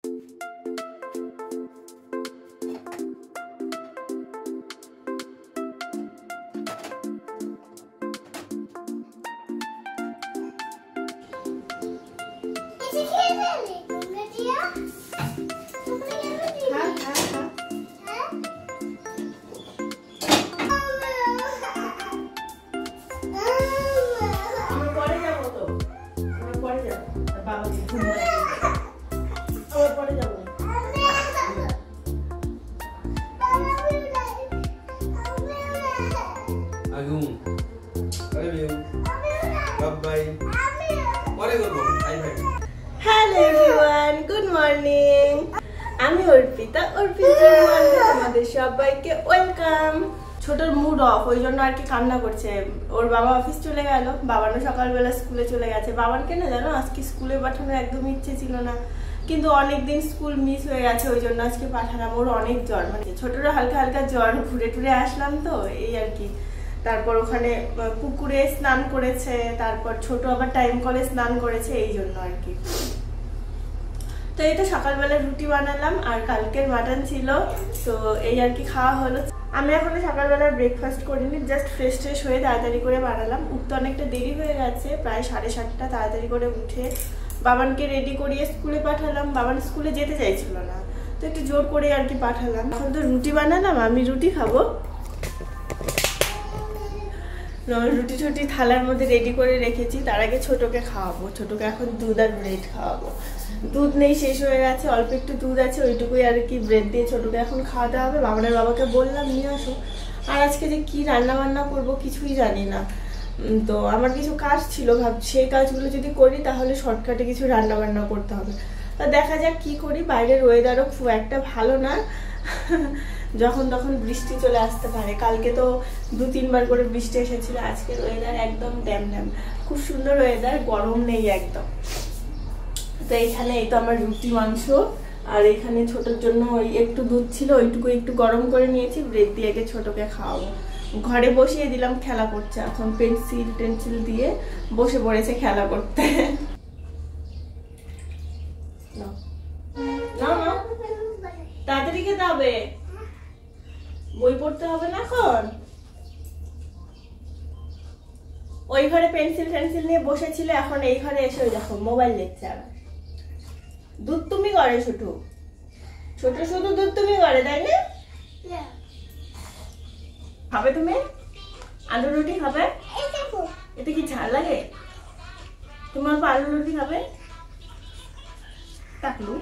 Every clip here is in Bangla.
Hello everyone, good morning. আমি অর্পিতা, অর্পিতা তোমাদের সবাইকে ওয়েলকাম। ছোটর মুড অফ, ওই জন্য আর কি কান্না করছে। ওর বাবা অফিস চলে গেল, বাবানও সকালবেলা স্কুলে চলে গেছে। বাবানকে না জানো আজকে স্কুলে পাঠানোর একদম ইচ্ছে ছিল না, কিন্তু অনেকদিন স্কুল মিস হয়ে গেছে, ওই জন্য আজকে পাঠালাম। ওর অনেক জ্বর, মানে ছোটরা হালকা হালকা জ্বর, ঘুরে টুরে আসলাম তো এই আর কি। তারপর ওখানে পুকুরে স্নান করেছে, তারপর ছোট আবার টাইম কলে স্নান করেছে, এই জন্য আর কি। তো এই তো সকালবেলা রুটি বানালাম আর কালকের মাটন ছিল, তো এই আর কি খাওয়া হলো। আমি এখনো সকালবেলা ব্রেকফাস্ট করিনি, জাস্ট ফ্রেশ ট্রেশ হয়ে তাড়াতাড়ি করে বানালাম। উঠতে অনেকটা দেরি হয়ে গেছে, প্রায় 7:30। তাড়াতাড়ি করে উঠে বাবানকে রেডি করিয়ে স্কুলে পাঠালাম। বাবান স্কুলে যেতে চাইছিল না, তো একটু জোর করে আর কি পাঠালাম। এখন তো রুটি বানালাম, আমি রুটি খাবো। রুটি টুটি থালার মধ্যে রেডি করে রেখেছি, তার আগে ছোটকে খাওয়াবো। ছোটকে এখন দুধ আর ব্রেড খাওয়াবো। দুধ নেই, শেষ হয়ে গেছে, অল্প একটু দুধ আছে, ওইটুকুই আর কি ব্রেড দিয়ে ছোটকে এখন খাওয়াতে হবে। বাবানের বাবাকে বললাম নিয়ে আসো। আর আজকে যে কি রান্না বান্না করবো কিছুই জানি না, তো আমার কিছু কাজ ছিল, ভাবছি সেই কাজগুলো যদি করি তাহলে শর্টকাটে কিছু রান্না বান্না করতে হবে। তা দেখা যাক কি করি। বাইরের ওয়েদারও খুব একটা ভালো না, যখন তখন বৃষ্টি চলে আসতে পারে। কালকে তো 2-3 বার করে বৃষ্টি এসেছিল। আজকের ওয়েদার একদম ড্যাম ড্যাম, খুব সুন্দর ওয়েদার, গরম নেই একদম। তো এইখানে এই তো আমার রুটি মাংস, আর এখানে ছোটোর জন্য ওই একটু দুধ ছিল, ওইটুকু একটু গরম করে নিয়েছি, ব্রেড দিয়ে ছোটকে খাওয়াবো। ঘরে বসিয়ে দিলাম, খেলা করছে এখন, পেন্সিল দিয়ে বসে পড়েছে খেলা করতে। তাড়াতাড়ি খেতে হবে, বই পড়তে হবে না এখন। ওই ঘরে পেন্সিল নিয়ে বসেছিল, এখন এই ঘরে এসে দেখো মোবাইল দেখছে। আবার দুধ তুমি করে ছোট, শুধু দুধ তুমি করে, তাই না? খাবে তুমি আলু রুটি খাবে? এতে কি ঝাল লাগে? তোমার আলু রুটি খাবে? টাকলু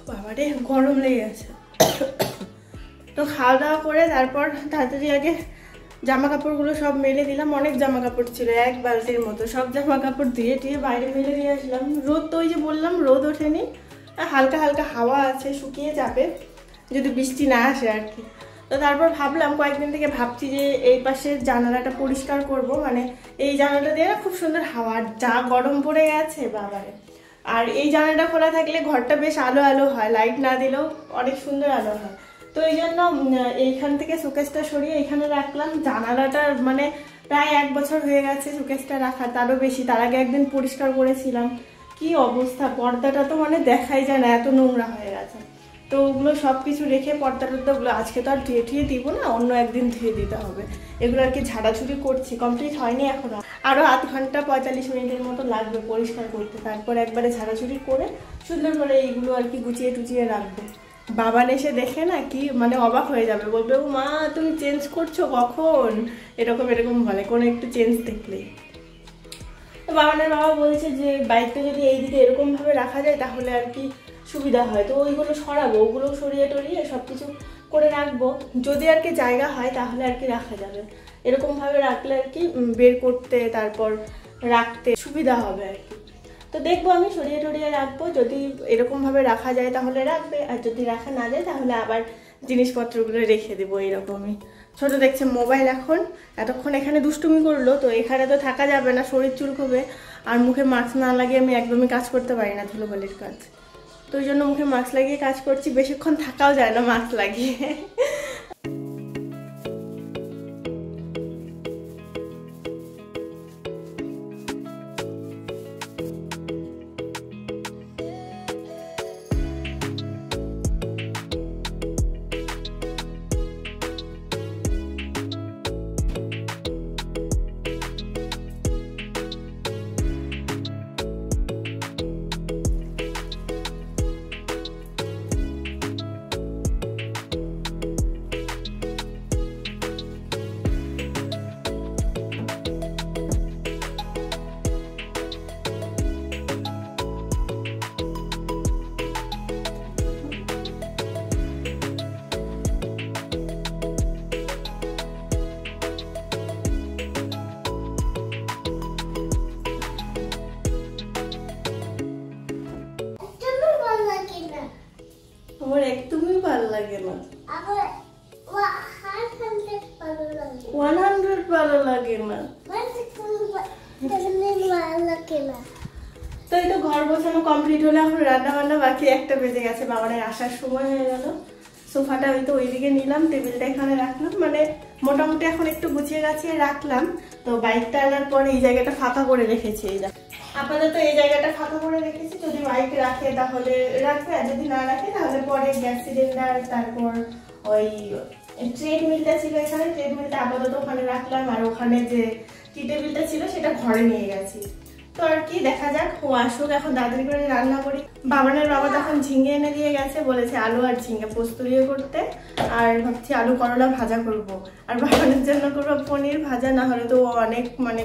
বাবারে গরম লেগে গেছে। তো খাওয়া দাওয়া করে তারপর তাড়াতাড়ি আগে জামা কাপড়গুলো সব মেলে দিলাম। অনেক জামা কাপড় ছিল, 1 বালতির মতো, সব জামা কাপড় দিয়ে বাইরে মেলে দিয়ে আসলাম। রোদ তো ওই যে বললাম রোদ ওঠেনি, হালকা হালকা হাওয়া আছে, শুকিয়ে যাবে যদি বৃষ্টি না আসে আর কি। তো তারপর ভাবলাম, কয়েকদিন থেকে ভাবছি যে এই পাশের জানালাটা পরিষ্কার করব, মানে এই জানালাটা দিয়ে না খুব সুন্দর হাওয়া, যা গরম পড়ে গেছে বাবারে। আর এই জানালাটা খোলা থাকলে ঘরটা বেশ আলো আলো হয়, লাইট না দিলেও অনেক সুন্দর আলো হয়। তো এই জন্য এইখান থেকে শোকেসটা সরিয়ে এখানে রাখলাম। জানালাটা মানে প্রায় 1 বছর হয়ে গেছে শোকেসটা রাখা, তারও বেশি। তার আগে একদিন পরিষ্কার করেছিলাম, কি অবস্থা, পর্দাটা তো মানে দেখাই যায় না, এত নোংরা হয়ে গেছে। তো ওগুলো সব কিছু রেখে পর্দাগুলো আজকে তো আর ধুয়ে দিব না, অন্য একদিন ধুয়ে দিতে হবে। এগুলো আর কি ঝাড়াঝুড়ি করছি, কমপ্লিট হয়নি এখনো, আরও 0.5 ঘন্টা 45 মিনিটের মতো লাগবে পরিষ্কার করতে। তারপর একবারে ঝাড়াঝুড়ি করে সুন্দর করে এইগুলো আর কি গুছিয়ে টুচিয়ে রাখবো। বাবান এসে দেখে না কি মানে অবাক হয়ে যাবে, বলবে ও মা তুমি চেঞ্জ করছো কখন, এরকম বলে কোনো একটু চেঞ্জ দেখলেই। তো বাবানের বাবা বলছে যে বাইকটা যদি এইদিকে এরকম ভাবে রাখা যায় তাহলে আর কি সুবিধা হয়। তো ওইগুলো সরাবো, ওগুলো সরিয়ে টরিয়ে সব কিছু করে রাখবো, যদি আর কি জায়গা হয় তাহলে আর কি রাখা যাবে। এরকম ভাবে রাখলে আর কি বের করতে তারপর রাখতে সুবিধা হবে আর কি। তো দেখবো আমি সরিয়ে টরিয়ে রাখবো, যদি এরকমভাবে রাখা যায় তাহলে রাখবে, আর যদি রাখা না যায় তাহলে আবার জিনিসপত্রগুলো রেখে দেবো এইরকমই। ছোট দেখছে মোবাইল, এখন এতক্ষণ এখানে দুষ্টুমি করলো, তো এখানে তো থাকা যাবে না, শরীর চুলকবে, আর মুখে মাস্ক না লাগিয়ে আমি একদমই কাজ করতে পারি না ধুলোবালির কাজ, তো ওই জন্য মুখে মাস্ক লাগিয়ে কাজ করছি, বেশিক্ষণ থাকাও যায় না মাস্ক লাগিয়ে। আমার একদমই ভালো লাগে না, 100 ভালো লাগে না। তো এই তো ঘর বসানো কমপ্লিট হলো, এখন রান্না বান্না বাকি, একটা বেজে গেছে, বাবানের আসার সময় হয়ে গেল। সোফাটা ওই তো ওইদিকে নিলাম, টেবিলটা এখানে রাখলাম, মানে মোটামুটি এখন একটু গুছিয়ে গাছিয়ে রাখলাম। তো বাইকটা আনার পরে এই জায়গাটা ফাঁকা করে রেখেছি, এই আপাতত এই জায়গাটা ফাঁকা করে রেখেছি, যদি বাইক রাখে তাহলে রাখবে, আর যদি না রাখে তাহলে পরে গ্যাস সিলিন্ডার, তারপর ওই ট্রেডমিলটা ছিল এখানে, ট্রেডমিলটা আপাতত ওখানে রাখলাম, আর ওখানে যে টি টেবিলটা ছিল সেটা ঘরে নিয়ে গেছি। তো আর কি, দেখা যাক, ও আসুক, এখন তাড়াতাড়ি করে রান্না করি। বাবানের বাবা তখন ঝিঙে এনে দিয়ে গেছে, বলেছে আলু আর ঝিঙে পোস্ত দিয়ে করতে, আর ভাবছি আলু করলা ভাজা করব, আর বাবানের জন্য করবো পনির ভাজা, না হলে তো ও অনেক মানে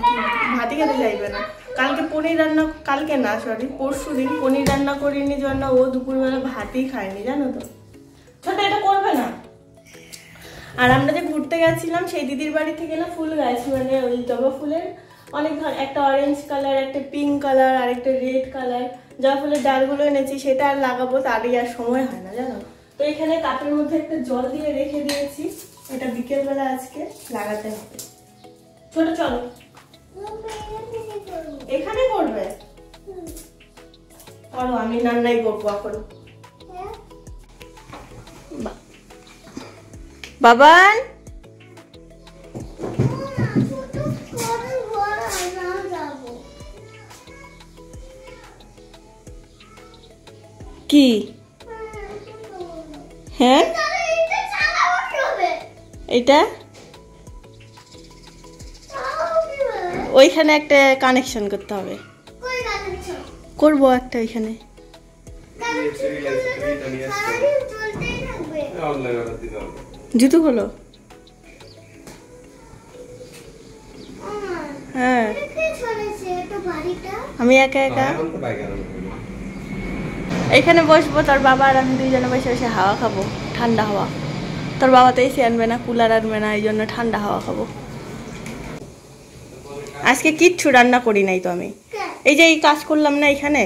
ভাতই খেতে চাইবে না। কালকে পনির রান্না, কালকে না সরি পরশু দিন পনির রান্না করিনি জন্য ও দুপুরবেলা ভাতই খায়নি, জানো তো। ছোট এটা করবে না। আর আমরা যে ঘুরতে গেছিলাম সেই দিদির বাড়ি থেকে না ফুল গাছ, মানে ওই জবা ফুলের অনেক ধর, একটা অরেঞ্জ কালার, একটা পিঙ্ক কালার, আর একটা রেড কালার, জবা ফুলের ডালগুলো এনেছি, সেটা আর লাগাবো, তারই আর সময় হয় না, জানো। তো এখানে কাপের মধ্যে একটা জল দিয়ে রেখে দিয়েছি, এটা বিকেলবেলা আজকে লাগাতে হবে। ছোট চলো, এখানে করবে, করো, আমি রান্নাই করবো এখন। বাবান কি, হ্যাঁ এটা ওইখানে একটা কানেকশন করতে হবে, করবো একটা ওইখানে। জুতো খোলো, হ্যাঁ আমি একা একা এখানে বসবো, তোর বাবা আর আমি দুইজনে বসে বসে হাওয়া খাবো, ঠান্ডা হাওয়া। তোর বাবা তো এসি আনবে না, কুলার আনবে না, এই জন্য ঠান্ডা হাওয়া খাবো। আজকে কিচ্ছু রান্না করি নাই তো আমি, এই যে এই কাজ করলাম না এখানে।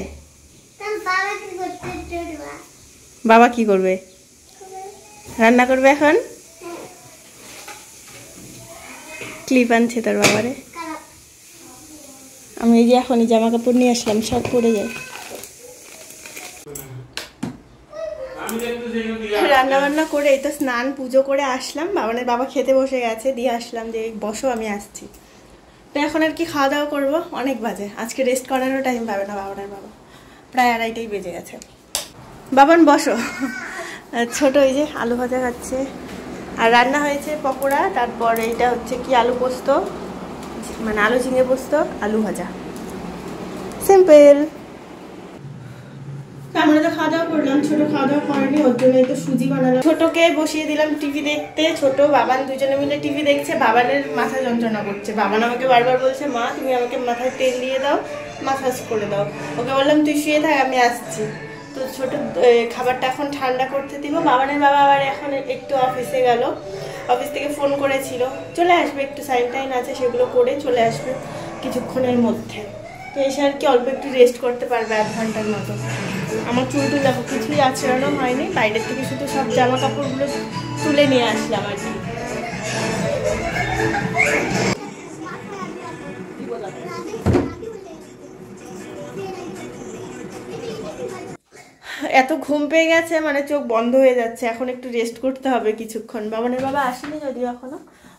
বাবা কি করবে, রান্না করবে এখন। ক্লিপ আনছে তোর বাবারে, আমি এই যে এখনই জামা কাপড় নিয়ে আসলাম, সব পরে যায়। রান্না বান্না করে এই তো স্নান পুজো করে আসলাম, বাবানের বাবা খেতে বসে গেছে, দিয়ে আসলাম যে বসো আমি আসছি। তো এখন আর কি খাওয়া দাওয়া করবো, অনেক বাজে, আজকে রেস্ট করারও টাইম পাবে না বাবানের বাবা, প্রায় 2:30 বেজে গেছে। বাবান বসো। ছোট এই যে আলু ভাজা খাচ্ছে, আর রান্না হয়েছে পকোড়া, তারপর এইটা হচ্ছে কি আলু পোস্ত, মানে আলু ঝিঙে পোস্ত, আলু ভাজা, সিম্পল। আমরা তো খাওয়া দাওয়া করলাম, ছোট খাওয়া দাওয়া করেনি, ওর জন্য তো সুজি বানালাম। ছোটকে বসিয়ে দিলাম টিভি দেখতে, ছোট বাবান দুজনে মিলে টিভি দেখছে। বাবানের মাথা যন্ত্রণা করছে, বাবান আমাকে বারবার বলছে মা তুমি আমাকে মাথায় তেল দিয়ে দাও, মাসাজ করে দাও। ওকে বললাম তুই শুয়ে থাক আমি আসছি। তো ছোট খাবারটা এখন ঠান্ডা করতে দিব। বাবানের বাবা আবার এখন একটু অফিসে গেল, অফিস থেকে ফোন করেছিল, চলে আসবে, একটু সাইন টাইন আছে সেগুলো করে চলে আসবে কিছুক্ষণের মধ্যে। তো এসে আর কি অল্প একটু রেস্ট করতে পারবে 1 ঘন্টার মতো। আমার চুলটুল দেখো কিছুই আছড়ানো হয়নি, বাইরের থেকে শুধু সব জামা কাপড়গুলো তুলে নিয়ে আসলাম আর কি। এত ঘুম পেয়ে গেছে মানে চোখ বন্ধ হয়ে যাচ্ছে, এখন একটু রেস্ট করতে হবে কিছুক্ষণ। বাবানের বাবা আসেনি যদিও এখনো,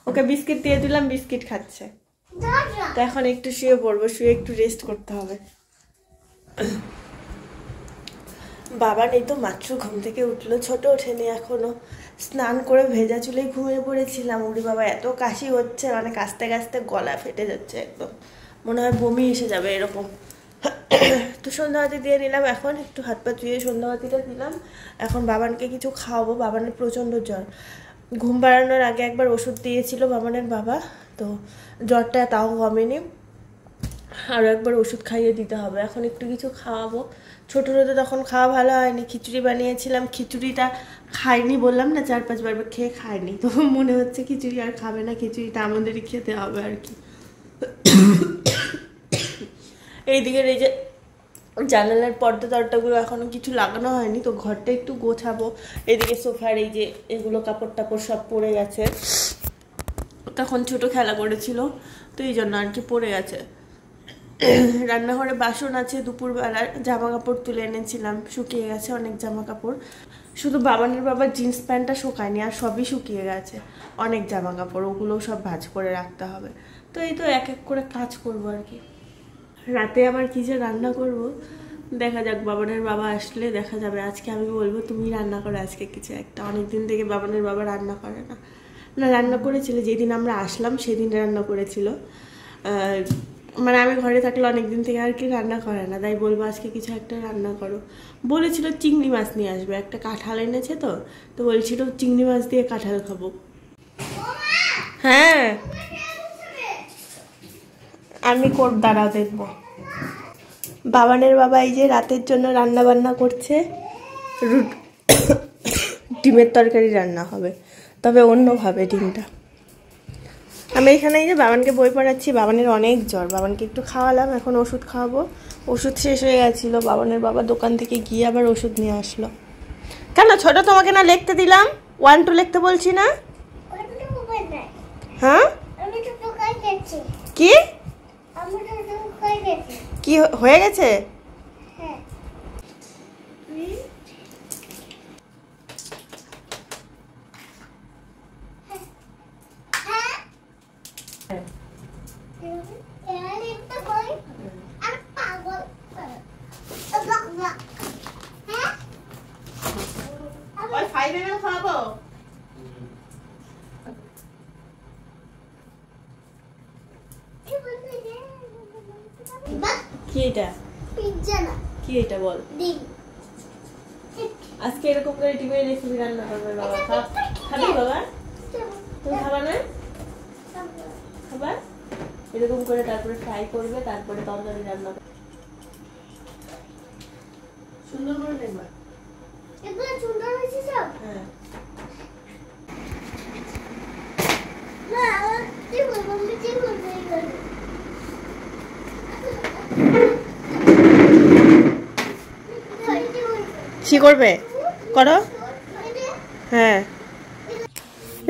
ওকে বিস্কিট দিয়ে দিলাম, বিস্কিট খাচ্ছে। তো এখন একটু শুয়ে পড়বো, শুয়ে একটু রেস্ট করতে হবে। বাবা নেই তো, মাত্র ঘুম থেকে উঠলো, ছোট ওঠেনি এখনো। স্নান করে ভেজা চুলেই ঘুমিয়ে পড়েছিলাম। উড়ি বাবা এত কাশি হচ্ছে, মানে কাশতে কাশতে গলা ফেটে যাচ্ছে একদম, মনে হয় বমি এসে যাবে এরকম। তো সন্ধ্যাবাতি দিয়ে নিলাম, এখন একটু হাত পা ধুয়ে সন্ধ্যাবাতিটা দিলাম। এখন বাবানকে কিছু খাওয়াবো, বাবানের প্রচণ্ড জ্বর। ঘুম পাড়ানোর আগে একবার ওষুধ দিয়েছিল বাবানের বাবা, তো জ্বরটা তাও কমেনি, আরও একবার ওষুধ খাইয়ে দিতে হবে। এখন একটু কিছু খাওয়াবো। ছোটোরা তো তখন খাওয়া ভালো হয়নি, খিচুড়ি বানিয়েছিলাম, খিচুড়িটা খাইনি, বললাম না 4-5 বার খেয়ে খায়নি, তো মনে হচ্ছে খিচুড়ি আর খাবে না, খিচুড়িটা আমাদেরই খেতে হবে আর কি। এইদিকের এই যে জানালার পর্দা টর্দাগুলো এখনো কিছু লাগানো হয়নি, তো ঘরটা একটু গোছাবো। এদিকে সোফার এই যে এগুলো কাপড় টাপড় সব পড়ে গেছে, তখন ছোট খেলা করেছিল তো এই জন্য আর কি পড়ে গেছে। রান্নাঘরে বাসন আছে, দুপুরবেলার জামা কাপড় তুলে এনেছিলাম, শুকিয়ে গেছে অনেক জামা কাপড়। শুধু বাবানের বাবার জিন্স প্যান্টটা শুকায়নি, আর সবই শুকিয়ে গেছে অনেক জামা কাপড়, ওগুলোও সব ভাঁজ করে রাখতে হবে। তো এই তো এক এক করে কাজ করবো আর কি। রাতে আবার কি যে রান্না করব দেখা যাক, বাবানের বাবা আসলে দেখা যাবে। আজকে আমি বলবো তুমি রান্না করো আজকে কিছু একটা, অনেকদিন থেকে বাবানের বাবা রান্না করে না। না, রান্না করেছিল যেদিন আমরা আসলাম সেদিন রান্না করেছিল, মানে আমি ঘরে থাকলে অনেকদিন থেকে আর কি রান্না করে না, তাই বলবো আজকে কিছু একটা রান্না করো। বলেছিল চিংড়ি মাছ নিয়ে আসবে, একটা কাঁঠাল এনেছে, তো বলছিল চিংড়ি মাছ দিয়ে কাঁঠাল খাবো। হ্যাঁ আমি দাঁড়াও দেখবো। বাবানের বাবা এই যে রাতের জন্য রান্না বান্না করছে, ডিমের তরকারি রান্না হবে, তবে অন্যভাবে ডিমটা। আমি এখানে এই যে বাবানকে বই পড়াচ্ছি, বাবানের অনেক জ্বর, বাবানকে একটু খাওয়ালাম, এখন ওষুধ খাওয়াবো। ওষুধ শেষ হয়ে গেছিলো, বাবানের বাবা দোকান থেকে গিয়ে আবার ওষুধ নিয়ে আসলো। কেন ছোট, তোমাকে না লিখতে দিলাম 1 2 লিখতে বলছি না? হ্যাঁ কি কি হয়ে গেছে? কি এটা? পিজ্জা না, কি এটা বল? ডিম। আজকে এরকম করে ডিমের রেসিপি রান্না করবে বাবা। খাবি বাবা? তুমি খাবা না? খাবা? এরকম করে তারপরে ফ্রাই করবে, তারপরে তরকারি রান্না করবে। সুন্দর করে দেখবা। এগুলো সুন্দর হয়েছে সব? হ্যাঁ। না, কি বলবো, আমি কি বলবো এগুলো? কি করবে করো। হ্যাঁ,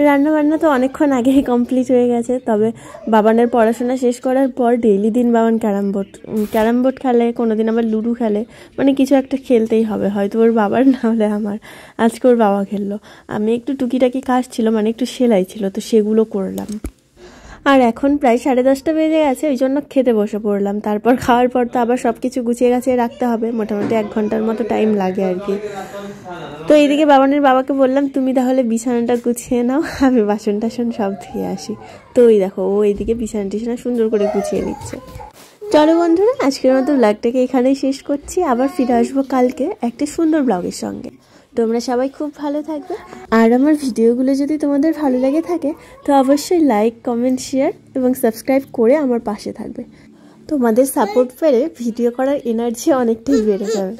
রান্না বান্না তো অনেকক্ষণ আগেই কমপ্লিট হয়ে গেছে, তবে বাবানের পড়াশোনা শেষ করার পর ডেইলি দিন বাবান ক্যারাম বোর্ড খেলে, কোনোদিন আবার লুডো খেলে, মানে কিছু একটা খেলতেই হবে, হয়তো ওর বাবার না হলে আমার। আজকে ওর বাবা খেললো, আমি একটু টুকিটাকি কাজ ছিল, মানে একটু সেলাই ছিল, তো সেগুলো করলাম। আর এখন প্রায় 10:30 বেজে গেছে, ওই জন্য খেতে বসে পড়লাম। তারপর খাওয়ার পর তো আবার সব কিছু গুছিয়ে গাছিয়ে রাখতে হবে, মোটামুটি 1 ঘন্টার মতো টাইম লাগে আর কি। তো এইদিকে বাবানের বাবাকে বললাম তুমি তাহলে বিছানাটা গুছিয়ে নাও, আমি বাসন টাসন সব ধুয়ে আসি। তো ওই দেখো ও এইদিকে বিছানা টিছানা সুন্দর করে গুছিয়ে নিচ্ছে। চলো বন্ধুরা, আজকের মতো ব্লগটাকে এখানেই শেষ করছি, আবার ফিরে আসবো কালকে একটা সুন্দর ব্লগের সঙ্গে। তোমরা সবাই খুব ভালো থাকবে, আর আমার ভিডিওগুলো যদি তোমাদের ভালো লেগে থাকে তো অবশ্যই লাইক, কমেন্ট, শেয়ার এবং সাবস্ক্রাইব করে আমার পাশে থাকবে। তোমাদের সাপোর্ট পেলে ভিডিও করার এনার্জি অনেকটাই বেড়ে যাবে।